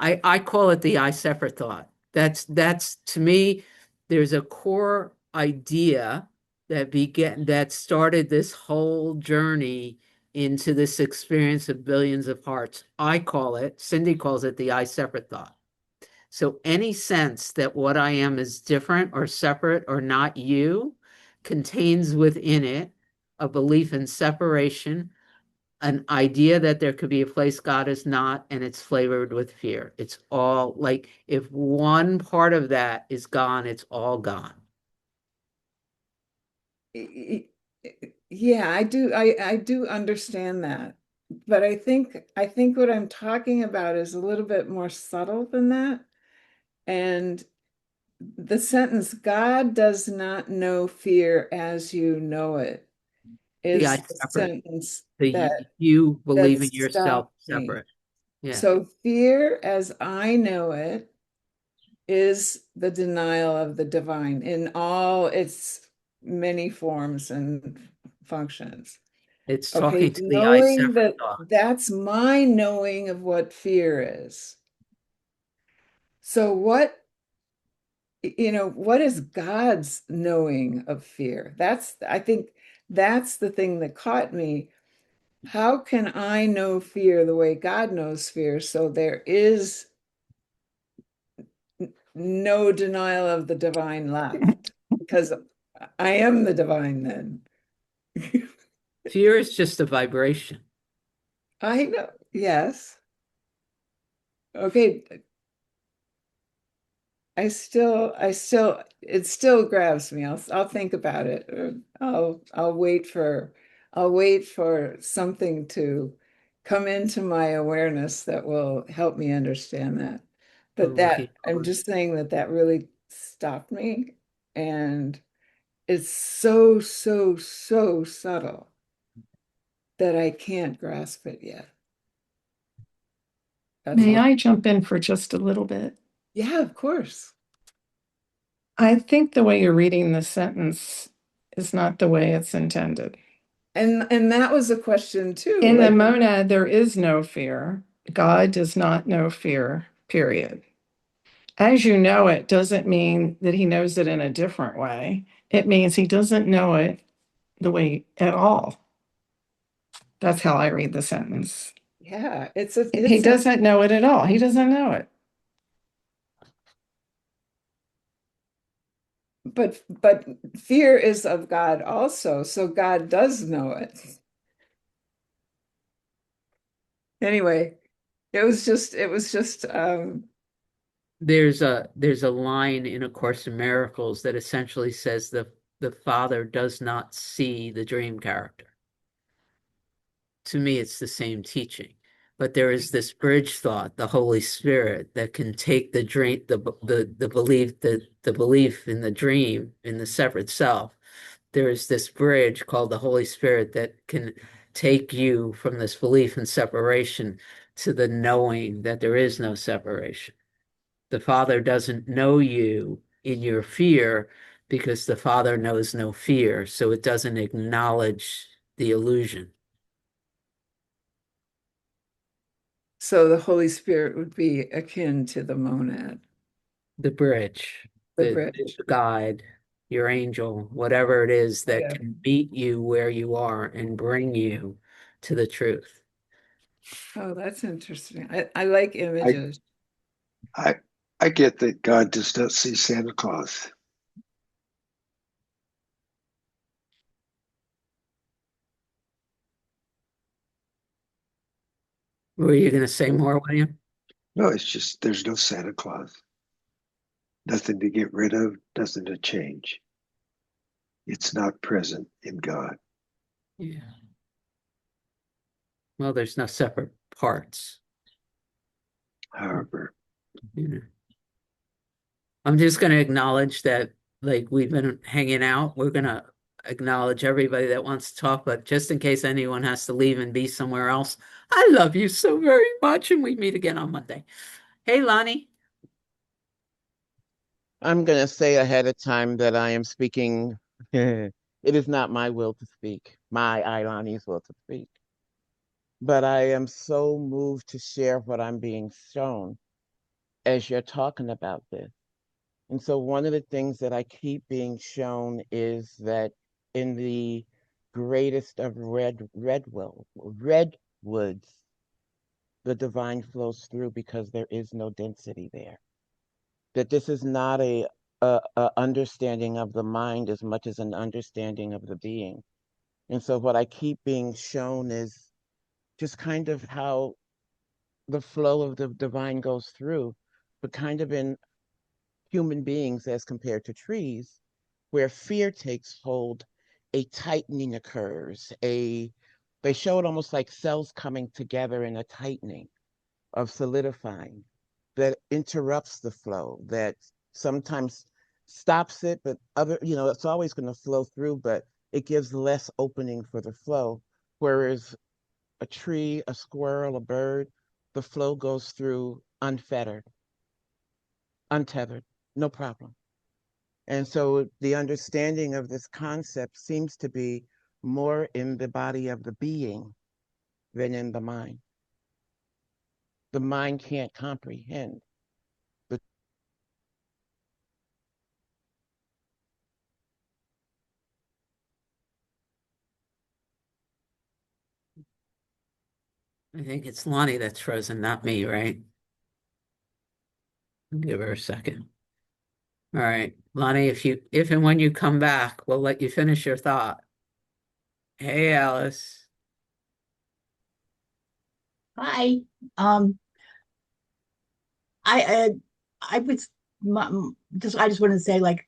I call it the I separate thought. That's to me. There's a core idea that started this whole journey into this experience of billions of hearts. I call it. Cindy calls it the I separate thought. So any sense that what I am is different or separate or not you contains within it a belief in separation, an idea that there could be a place God is not, and it's flavored with fear. It's all like if one part of that is gone, it's all gone. Yeah, I do understand that. But I think what I'm talking about is a little bit more subtle than that. And the sentence, God does not know fear as you know it, The I is the separate, sentence the you that believing yourself stopped me. separate. Yeah. So fear as I know it is the denial of the divine in all its many forms and functions. It's Okay, talking to the I knowing separate that thought. that's my knowing of what fear is. So what, what is God's knowing of fear? I think that's the thing that caught me. How can I know fear the way God knows fear? So there is no denial of the divine left because I am the divine then. Fear is just a vibration. I know. Yes. Okay. it still grabs me. I'll think about it. Or I'll wait for something to come into my awareness that will help me understand that. We're But looking I'm forward. just saying that really stopped me, and it's so, so, so subtle that I can't grasp it yet. That's May all. I jump in for just a little bit? Yeah, of course. I think the way you're reading the sentence is not the way it's intended. And that was a question too. In the Like, monad, there is no fear. God does not know fear, period. As you know it doesn't mean that he knows it in a different way. It means he doesn't know it the way at all. That's how I read the sentence. yeah, it's He doesn't know it at all. He doesn't know it. but fear is of God also, so God does know it. Anyway, it was just There's a line in A Course in Miracles that essentially says the Father does not see the dream character. To me, it's the same teaching, but there is this bridge thought, the Holy Spirit, that can take the dream, the belief in the dream in the separate self. There is this bridge called the Holy Spirit that can take you from this belief in separation to the knowing that there is no separation. The Father doesn't know you in your fear because the Father knows no fear, so it doesn't acknowledge the illusion. so the Holy Spirit would be akin to the monad, The bridge, the the bridge. guide, your angel, whatever it is that Yeah. can meet you where you are and bring you to the truth. Oh, that's interesting. I like I images. I I get that God does not see Santa Claus. Were you going to say more, William? No, it's just there's no Santa Claus. Nothing to get rid of, nothing to change. It's not present in God. Yeah. Well, there's no separate parts. However, You know. I'm just going to acknowledge that, like, we've been hanging out. We're going to acknowledge everybody that wants to talk, but just in case anyone has to leave and be somewhere else, I love you so very much, and we meet again on Monday. Hey, Lonnie. I'm going to say ahead of time that I am speaking. It is not my will to speak, my Ilani's will to speak. But I am so moved to share what I'm being shown as you're talking about this. And so one of the things that I keep being shown is that in the greatest of redwoods, the divine flows through because there is no density there. That this is not a understanding of the mind as much as an understanding of the being. And so what I keep being shown is just kind of how the flow of the divine goes through, but kind of in human beings as compared to trees, where fear takes hold, a tightening occurs. They show it almost like cells coming together in a tightening of solidifying that interrupts the flow, that sometimes stops it, but it's always going to flow through, but it gives less opening for the flow. Whereas a tree, a squirrel, a bird, the flow goes through unfettered, untethered, no problem. And so the understanding of this concept seems to be more in the body of the being than in the mind. The mind can't comprehend. The I think it's Lonnie that's frozen, not me, right? I'll give her a second. All right, Lonnie, if and when you come back, we'll let you finish your thought. Hey, Alice. Hi. Um, I I was I just want to say, like,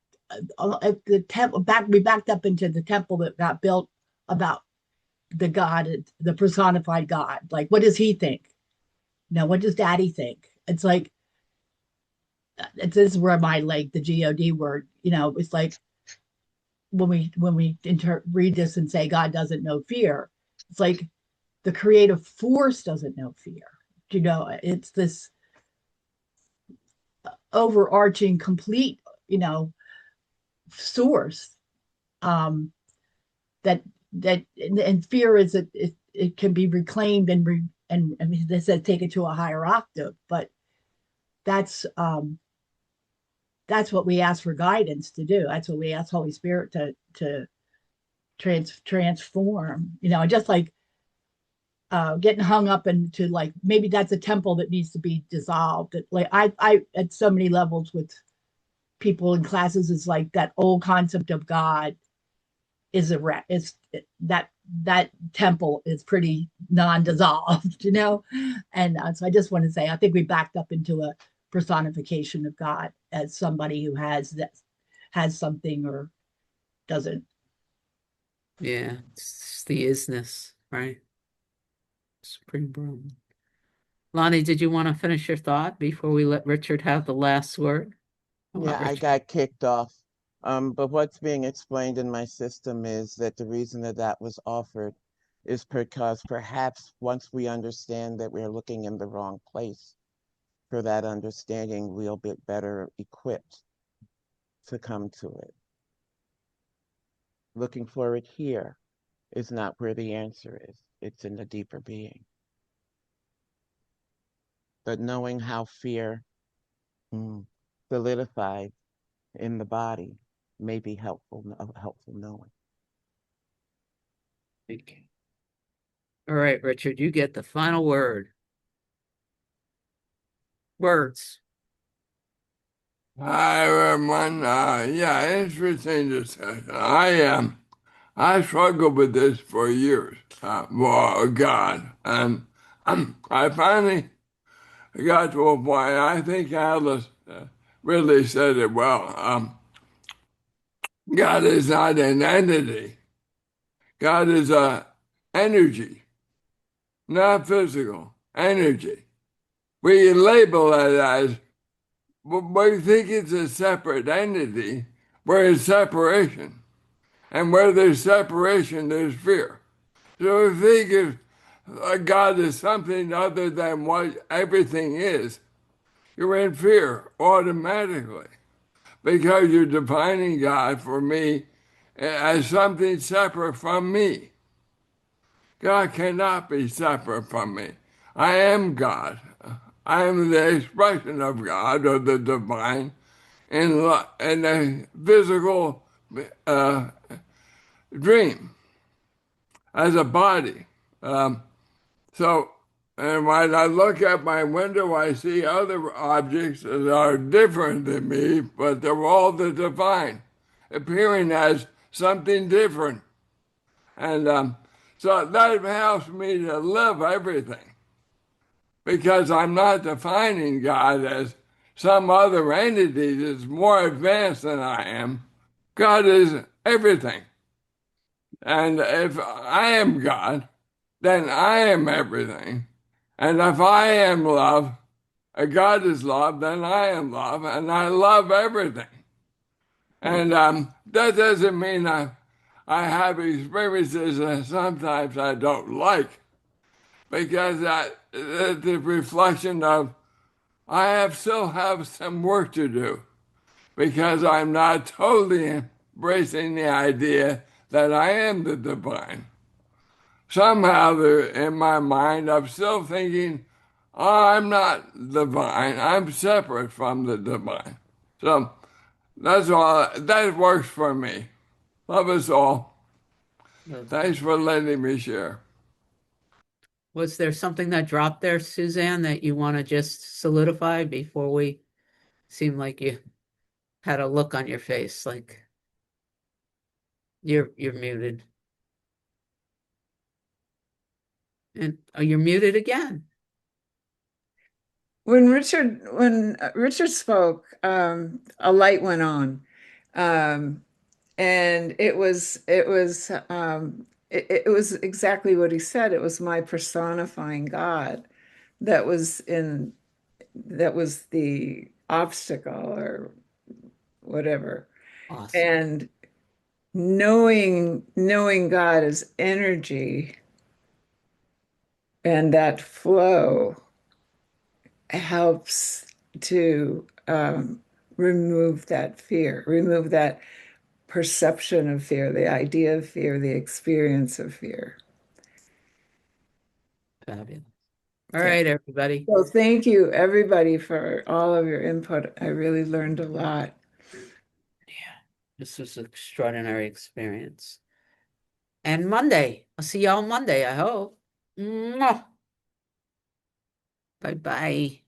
the temple we backed up into the temple that got built about the God, the personified God. Like, what does he think? Now, what does Daddy think? It's like, this is where my, like, the God word, it's like when we read this and say God doesn't know fear, it's like the creative force doesn't know fear. It's this overarching, complete, source, um, that and fear is it can be reclaimed and I mean, they said take it to a higher octave, but that's um that's what we ask for guidance to do. That's what we ask Holy Spirit to transform. Just like getting hung up into, like, maybe that's a temple that needs to be dissolved. Like I at so many levels with people in classes, is like that old concept of God is that temple is pretty non-dissolved, and so I just want to say I think we backed up into a personification of God as somebody who has something or doesn't. Yeah, it's the isness, right? Supreme Brahman. Lonnie, did you want to finish your thought before we let Richard have the last word? Come on, Yeah, I Richard. got kicked off. But what's being explained in my system is that the reason that that was offered is because perhaps once we understand that we're looking in the wrong place, for that understanding, we'll be better equipped to come to it. Looking for it here is not where the answer is. It's in the deeper being. But knowing how fear solidified in the body may be helpful knowing. Thank you. All right, Richard, you get the final word. Words. Hi everyone. Yeah, interesting discussion. I struggled with this for years. For God, and I finally got to a point. I think Alice really said it well. God is not an entity. God is a energy, not physical energy. We label it as, we think it's a separate entity, where it's separation. And where there's separation, there's fear. So if you think of God as something other than what everything is, you're in fear automatically because you're defining God for me as something separate from me. God cannot be separate from me. I am God. I am the expression of God or the divine in a physical dream as a body. So, and when I look at my window, I see other objects that are different than me, but they're all the divine, appearing as something different. And so that helps me to live everything because I'm not defining God as some other entity that's more advanced than I am. God is everything. And if I am God, then I am everything. And if I am love, God is love, then I am love, and I love everything. And that doesn't mean I have experiences that sometimes I don't like, because that's the reflection of still have some work to do, because I'm not totally embracing the idea that I am the divine. Somehow in my mind, I'm still thinking, oh, I'm not divine. I'm separate from the divine. So that's all. That works for me. Love us all. Thanks for letting me share. Was there something that dropped there, Suzanne, that you want to just solidify before we seem like you had a look on your face like you're muted? And oh, you're muted again. when Richard spoke, a light went on. Um, and it was exactly what he said. It was my personifying God that was the obstacle or whatever. Awesome. And knowing God as energy and that flow helps to remove that fear, remove that perception of fear, the idea of fear, the experience of fear. Fabulous. All Yeah. right, everybody. So thank you, everybody, for all of your input. I really learned a lot. This was an extraordinary experience. And Monday, I'll see y'all Monday, I hope. Bye bye.